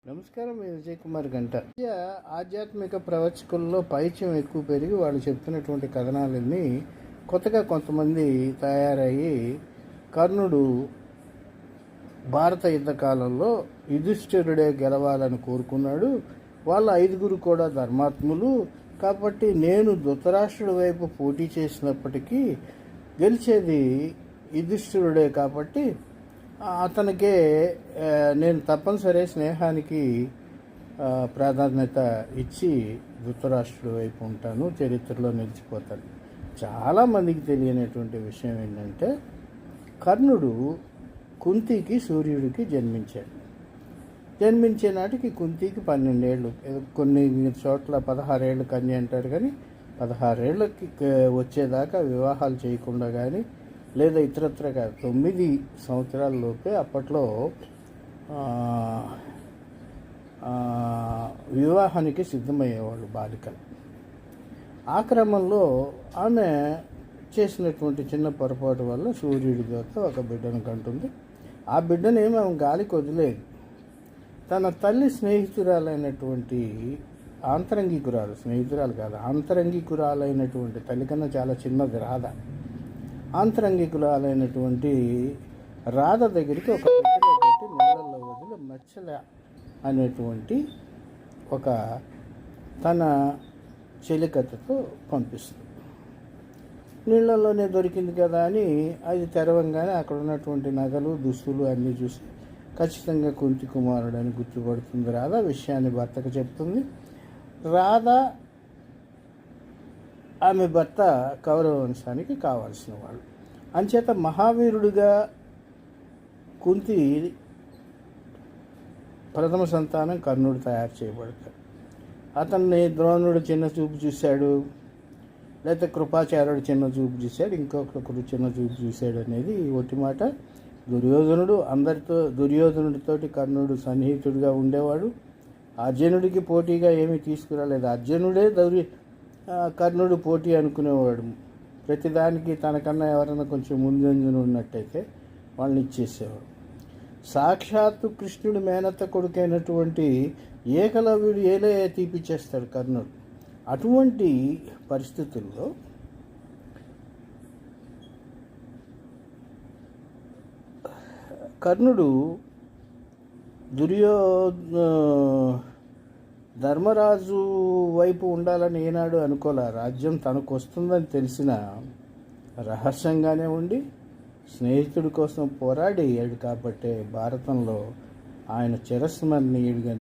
నమస్కారం. విజయ్ కుమార్ గంట. ఆధ్యాత్మిక ప్రవచకుల్లో పైత్యం ఎక్కువ పెరిగి వాళ్ళు చెప్తున్నటువంటి కథనాలన్నీ కొత్తగా కొంతమంది తయారయ్యి కర్ణుడు భారత యుద్ధ కాలంలో యుధిష్ఠిరుడే గెలవాలని కోరుకున్నాడు. వాళ్ళ 5 కూడా ధర్మాత్ములు కాబట్టి నేను ధృతరాష్ట్రుడి వైపు పోటీ చేసినప్పటికీ గెలిచేది యుధిష్ఠిరుడే కాబట్టి అతనికే నేను తప్పనిసరి స్నేహానికి ప్రాధాన్యత ఇచ్చి ధృతరాష్ట్రుడి వైపు ఉంటాను, చరిత్రలో నిలిచిపోతాను. చాలామందికి తెలియనటువంటి విషయం ఏంటంటే కర్ణుడు కుంతికి సూర్యుడికి జన్మించే నాటికి కుంతికి 12 ఏళ్ళు, కొన్ని చోట్ల 16 ఏళ్ళు కన్య అంటారు. కానీ 16 ఏళ్ళకి వచ్చేదాకా వివాహాలు చేయకుండా కానీ లేదా ఇతరత్రగా 9 సంవత్సరాల లోపే అప్పట్లో వివాహానికి సిద్ధమయ్యేవాళ్ళు బాలికలు. ఆ క్రమంలో ఆమె చేసినటువంటి చిన్న పొరపాటు వల్ల సూర్యుడి దోత ఒక బిడ్డను కంటుంది. ఆ బిడ్డనేమో ఆమె గాలికి వదిలేదు. తన తల్లి స్నేహితురాలైనటువంటి ఆంతరంగికురాలైనటువంటి తల్లి కన్నా చాలా చిన్నది రాధ. ఆంతరంగికురాలైనటువంటి రాధ దగ్గరికి ఒక పెట్టెలో పెట్టి నీళ్ళల్లో వదిలి మచ్చల అనేటువంటి ఒక తన చెలికత్తతో పంపిస్తుంది. నీళ్ళల్లోనే దొరికింది కదా అని అది తెరవంగానే అక్కడ ఉన్నటువంటి నగలు దుస్తులు అన్నీ చూసి ఖచ్చితంగా కుంతి కుమారుడు అని గుర్తుపడుతుంది రాధ. విషయాన్ని భర్తకు చెప్తుంది. రాధ ఆమె భర్త కౌరవంశానికి కావాల్సిన వాళ్ళు. అంచేత మహావీరుడిగా కుంతి ప్రథమ సంతానం కర్ణుడు తయారు చేయబడతాడు. అతన్ని ద్రోణుడు చిన్న చూపు చూశాడు, లేకపోతే కృపాచార్యుడు చిన్న చూపు చూశాడు, ఇంకొకరు చిన్న చూపు చూశాడు అనేది ఒట్టి మాట. దుర్యోధనుడితోటి కర్ణుడు సన్నిహితుడిగా ఉండేవాడు. అర్జునుడికి పోటీగా ఏమీ తీసుకురాలేదు. అర్జునుడే కర్ణుడు పోటీ అనుకునేవాడు. ప్రతిదానికి తనకన్నా ఎవరైనా కొంచెం ముందంజన ఉన్నట్టయితే వాళ్ళని ఇచ్చేసేవాడు. సాక్షాత్తు కృష్ణుడి మేనత్త కొడుకైనటువంటి ఏకలవ్యుడు ఏలే తీపిచ్చేస్తాడు కర్ణుడు. అటువంటి పరిస్థితుల్లో కర్ణుడు ధర్మరాజు వైపు ఉండాలని ఏనాడు అనుకోలే. రాజ్యం తనకు వస్తుందని తెలిసిన రహస్యంగానే ఉండి స్నేహితుడి కోసం పోరాడేయాడు. కాబట్టి భారతంలో ఆయన చిరస్మరణీయుడిగా